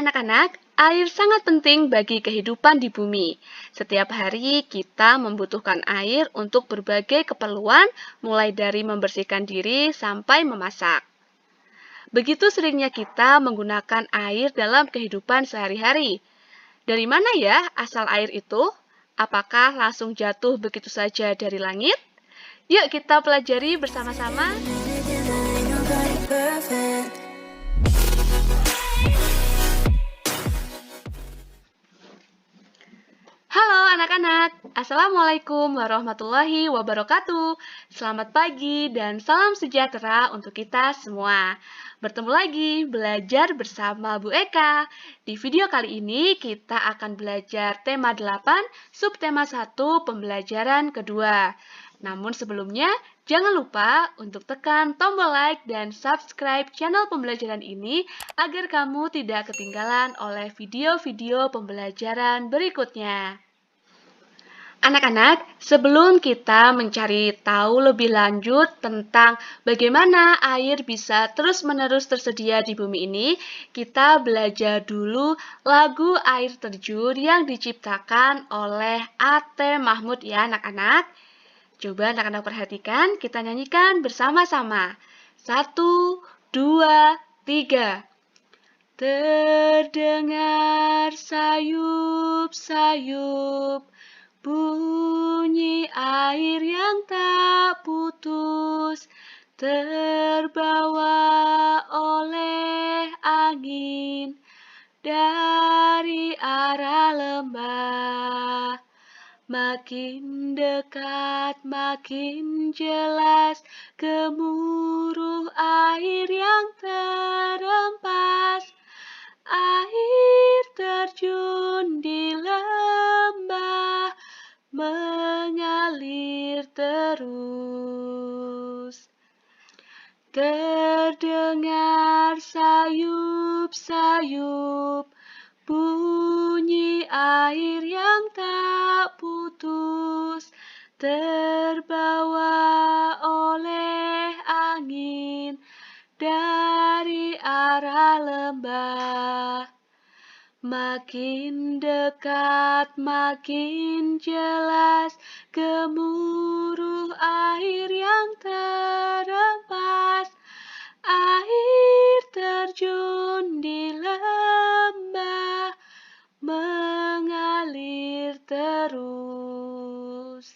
Anak-anak, air sangat penting bagi kehidupan di bumi. Setiap hari kita membutuhkan air untuk berbagai keperluan, mulai dari membersihkan diri sampai memasak. Begitu seringnya kita menggunakan air dalam kehidupan sehari-hari. Dari mana ya asal air itu? Apakah langsung jatuh begitu saja dari langit? Yuk kita pelajari bersama-sama. Halo anak-anak, Assalamualaikum warahmatullahi wabarakatuh. Selamat pagi dan salam sejahtera untuk kita semua. Bertemu lagi belajar bersama Bu Eka. Di video kali ini kita akan belajar tema 8, subtema 1, pembelajaran kedua. Namun sebelumnya, jangan lupa untuk tekan tombol like dan subscribe channel pembelajaran ini agar kamu tidak ketinggalan oleh video-video pembelajaran berikutnya. Anak-anak, sebelum kita mencari tahu lebih lanjut tentang bagaimana air bisa terus-menerus tersedia di bumi ini, kita belajar dulu lagu Air Terjun yang diciptakan oleh A.T. Mahmud ya anak-anak. Coba anak-anak perhatikan, kita nyanyikan bersama-sama. 1, 2, 3. Terdengar sayup-sayup bunyi air yang tak putus, terbawa oleh angin dari arah lembah. Makin dekat, makin jelas gemuruh air yang terhempas. Air terjun di lembah, mengalir terus. Terdengar sayup-sayup bunyi air yang tak putus, terbawa oleh angin dari arah lembah. Makin dekat, makin jelas gemuruh air yang terhempas. Air terjun di lembah, mengalir terus.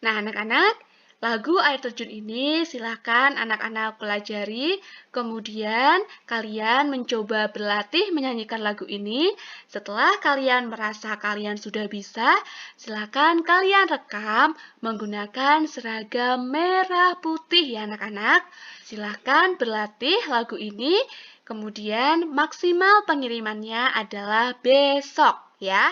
Nah, anak-anak, lagu Air Terjun ini silakan anak-anak pelajari, kemudian kalian mencoba berlatih menyanyikan lagu ini. Setelah kalian merasa kalian sudah bisa, silakan kalian rekam menggunakan seragam merah putih ya anak-anak. Silakan berlatih lagu ini, kemudian maksimal pengirimannya adalah besok ya.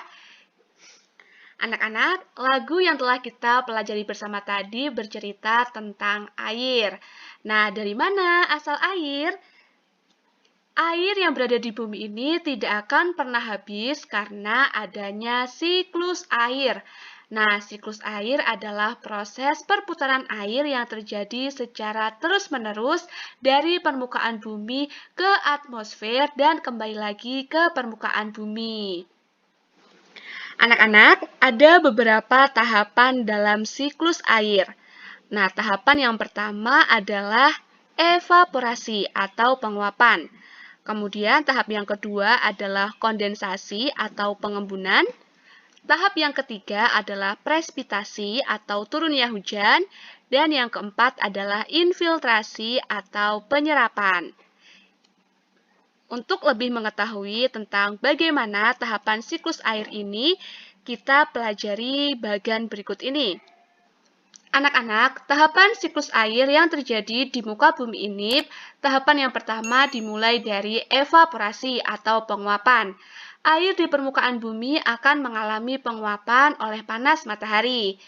Anak-anak, lagu yang telah kita pelajari bersama tadi bercerita tentang air. Nah, dari mana asal air? Air yang berada di bumi ini tidak akan pernah habis karena adanya siklus air. Nah, siklus air adalah proses perputaran air yang terjadi secara terus-menerus dari permukaan bumi ke atmosfer dan kembali lagi ke permukaan bumi. Anak-anak, ada beberapa tahapan dalam siklus air. Nah, tahapan yang pertama adalah evaporasi atau penguapan. Kemudian tahap yang kedua adalah kondensasi atau pengembunan. Tahap yang ketiga adalah presipitasi atau turunnya hujan. Dan yang keempat adalah infiltrasi atau penyerapan. Untuk lebih mengetahui tentang bagaimana tahapan siklus air ini, kita pelajari bagian berikut ini. Anak-anak, tahapan siklus air yang terjadi di muka bumi ini, tahapan yang pertama dimulai dari evaporasi atau penguapan. Air di permukaan bumi akan mengalami penguapan oleh panas matahari.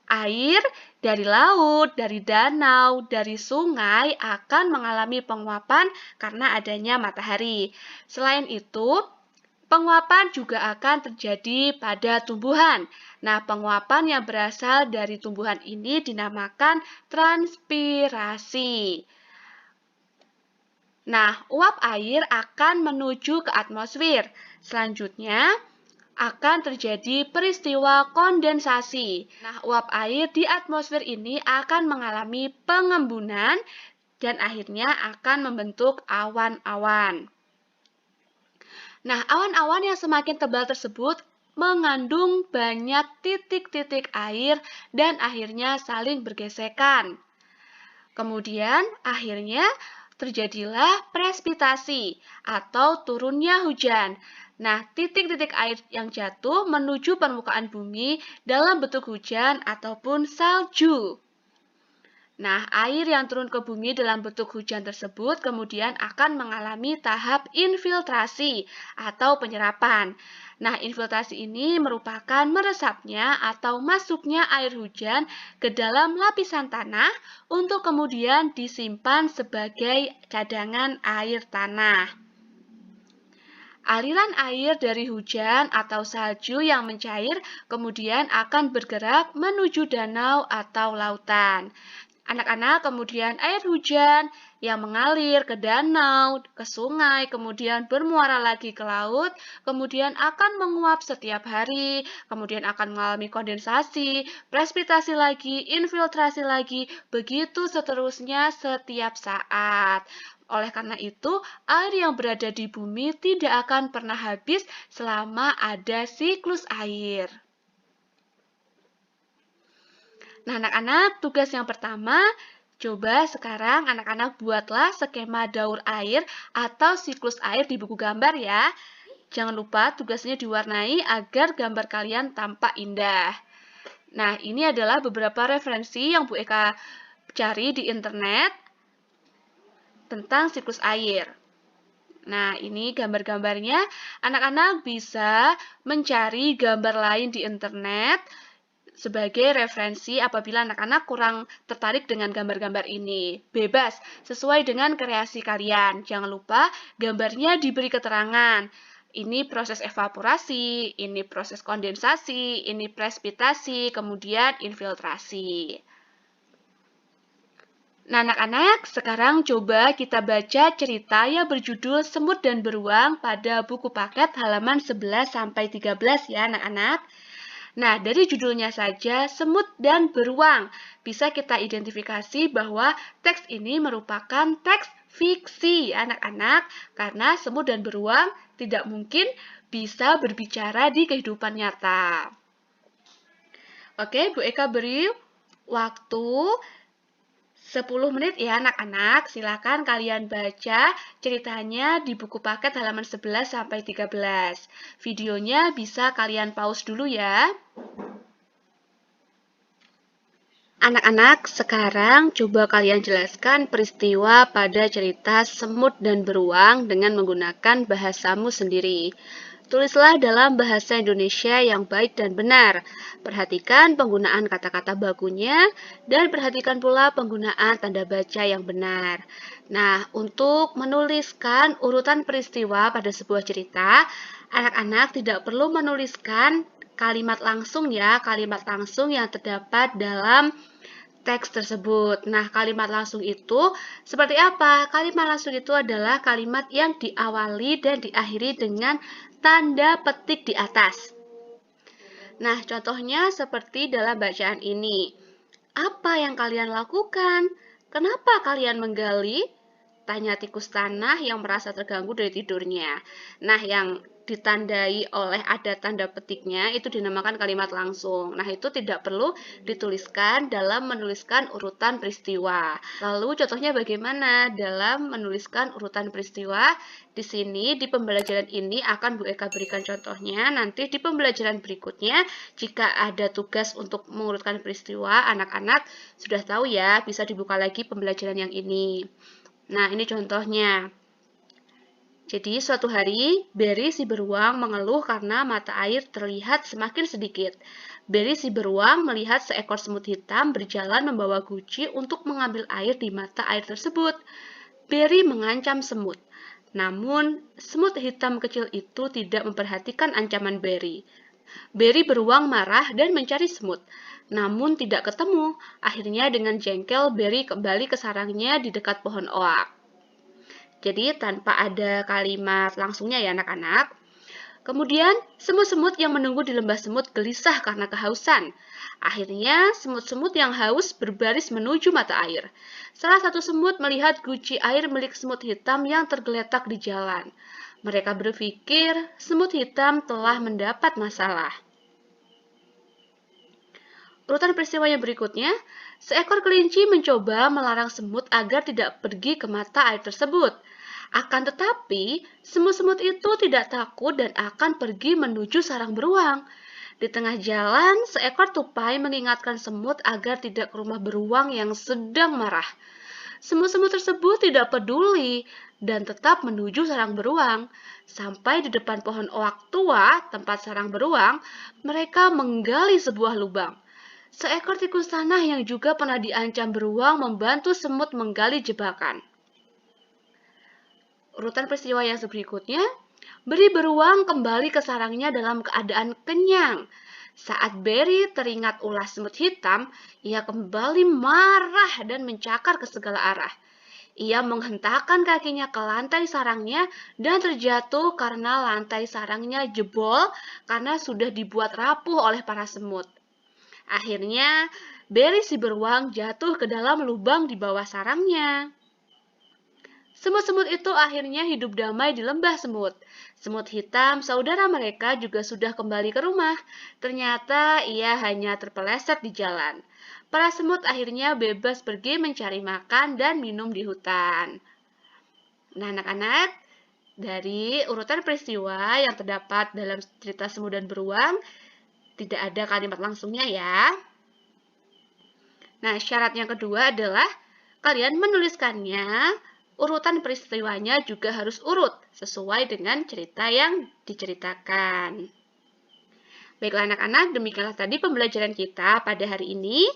Air dari laut, dari danau, dari sungai akan mengalami penguapan karena adanya matahari. Selain itu, penguapan juga akan terjadi pada tumbuhan. Nah, penguapan yang berasal dari tumbuhan ini dinamakan transpirasi. Nah, uap air akan menuju ke atmosfer. Selanjutnya, akan terjadi peristiwa kondensasi. Nah, uap air di atmosfer ini akan mengalami pengembunan dan akhirnya akan membentuk awan-awan. Nah, awan-awan yang semakin tebal tersebut mengandung banyak titik-titik air dan akhirnya saling bergesekan. Kemudian, akhirnya terjadilah presipitasi atau turunnya hujan. Nah, titik-titik air yang jatuh menuju permukaan bumi dalam bentuk hujan ataupun salju. Nah, air yang turun ke bumi dalam bentuk hujan tersebut kemudian akan mengalami tahap infiltrasi atau penyerapan. Nah, infiltrasi ini merupakan meresapnya atau masuknya air hujan ke dalam lapisan tanah untuk kemudian disimpan sebagai cadangan air tanah. Aliran air dari hujan atau salju yang mencair kemudian akan bergerak menuju danau atau lautan. Anak-anak kemudian air hujan yang mengalir ke danau, ke sungai, kemudian bermuara lagi ke laut, kemudian akan menguap setiap hari, kemudian akan mengalami kondensasi, presipitasi lagi, infiltrasi lagi, begitu seterusnya setiap saat. Oleh karena itu, air yang berada di bumi tidak akan pernah habis selama ada siklus air. Nah, anak-anak, tugas yang pertama, coba sekarang anak-anak buatlah skema daur air atau siklus air di buku gambar ya. Jangan lupa tugasnya diwarnai agar gambar kalian tampak indah. Nah, ini adalah beberapa referensi yang Bu Eka cari di internet tentang siklus air. Nah, ini gambar-gambarnya. Anak-anak bisa mencari gambar lain di internet sebagai referensi apabila anak-anak kurang tertarik dengan gambar-gambar ini. Bebas, sesuai dengan kreasi kalian. Jangan lupa gambarnya diberi keterangan. Ini proses evaporasi, ini proses kondensasi, ini presipitasi, kemudian infiltrasi. Nah, anak-anak, sekarang coba kita baca cerita yang berjudul Semut dan Beruang pada buku paket halaman 11-13 ya, anak-anak. Nah, dari judulnya saja, Semut dan Beruang, bisa kita identifikasi bahwa teks ini merupakan teks fiksi, anak-anak, karena semut dan beruang tidak mungkin bisa berbicara di kehidupan nyata. Oke, Bu Eka beri waktu 10 menit ya anak-anak, silakan kalian baca ceritanya di buku paket halaman 11-13. Videonya bisa kalian pause dulu ya. Anak-anak, sekarang coba kalian jelaskan peristiwa pada cerita Semut dan Beruang dengan menggunakan bahasamu sendiri. Tulislah dalam bahasa Indonesia yang baik dan benar. Perhatikan penggunaan kata-kata bakunya dan perhatikan pula penggunaan tanda baca yang benar. Nah, untuk menuliskan urutan peristiwa pada sebuah cerita, anak-anak tidak perlu menuliskan kalimat langsung ya, kalimat langsung yang terdapat dalam teks tersebut. Nah, kalimat langsung itu seperti apa? Kalimat langsung itu adalah kalimat yang diawali dan diakhiri dengan tanda petik di atas. Nah, contohnya seperti dalam bacaan ini. Apa yang kalian lakukan? Kenapa kalian menggali? Tanya tikus tanah yang merasa terganggu dari tidurnya. Nah, yang ditandai oleh ada tanda petiknya itu dinamakan kalimat langsung. Nah, itu tidak perlu dituliskan dalam menuliskan urutan peristiwa. Lalu contohnya bagaimana dalam menuliskan urutan peristiwa? Di sini di pembelajaran ini akan Bu Eka berikan contohnya. Nanti di pembelajaran berikutnya jika ada tugas untuk mengurutkan peristiwa, anak-anak sudah tahu ya, bisa dibuka lagi pembelajaran yang ini. Nah, ini contohnya. Jadi, suatu hari, Berry si beruang mengeluh karena mata air terlihat semakin sedikit. Berry si beruang melihat seekor semut hitam berjalan membawa guci untuk mengambil air di mata air tersebut. Berry mengancam semut. Namun, semut hitam kecil itu tidak memperhatikan ancaman Berry. Berry beruang marah dan mencari semut. Namun tidak ketemu. Akhirnya dengan jengkel, Berry kembali ke sarangnya di dekat pohon oak. Jadi tanpa ada kalimat langsungnya ya anak-anak. Kemudian, semut-semut yang menunggu di lembah semut gelisah karena kehausan. Akhirnya, semut-semut yang haus berbaris menuju mata air. Salah satu semut melihat guci air milik semut hitam yang tergeletak di jalan. Mereka berpikir semut hitam telah mendapat masalah. Urutan peristiwa yang berikutnya, seekor kelinci mencoba melarang semut agar tidak pergi ke mata air tersebut. Akan tetapi, semut-semut itu tidak takut dan akan pergi menuju sarang beruang. Di tengah jalan, seekor tupai mengingatkan semut agar tidak ke rumah beruang yang sedang marah. Semut-semut tersebut tidak peduli dan tetap menuju sarang beruang. Sampai di depan pohon oak tua, tempat sarang beruang, mereka menggali sebuah lubang. Seekor tikus tanah yang juga pernah diancam beruang membantu semut menggali jebakan. Urutan peristiwa yang berikutnya, Beri beruang kembali ke sarangnya dalam keadaan kenyang. Saat Beri teringat ulah semut hitam, ia kembali marah dan mencakar ke segala arah. Ia menghentakkan kakinya ke lantai sarangnya dan terjatuh karena lantai sarangnya jebol karena sudah dibuat rapuh oleh para semut. Akhirnya, Beri si beruang jatuh ke dalam lubang di bawah sarangnya. Semut-semut itu akhirnya hidup damai di lembah semut. Semut hitam, saudara mereka juga sudah kembali ke rumah. Ternyata ia hanya terpeleset di jalan. Para semut akhirnya bebas pergi mencari makan dan minum di hutan. Nah, anak-anak, dari urutan peristiwa yang terdapat dalam cerita Semut dan Beruang, tidak ada kalimat langsungnya ya. Nah, syarat yang kedua adalah kalian menuliskannya, urutan peristiwanya juga harus urut sesuai dengan cerita yang diceritakan. Baiklah anak-anak, demikianlah tadi pembelajaran kita pada hari ini.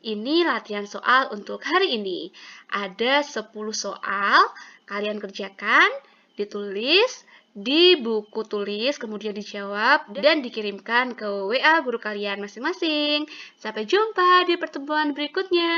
Ini latihan soal untuk hari ini. Ada 10 soal, kalian kerjakan, ditulis di buku tulis, kemudian dijawab dan dikirimkan ke WA guru kalian masing-masing. Sampai jumpa di pertemuan berikutnya.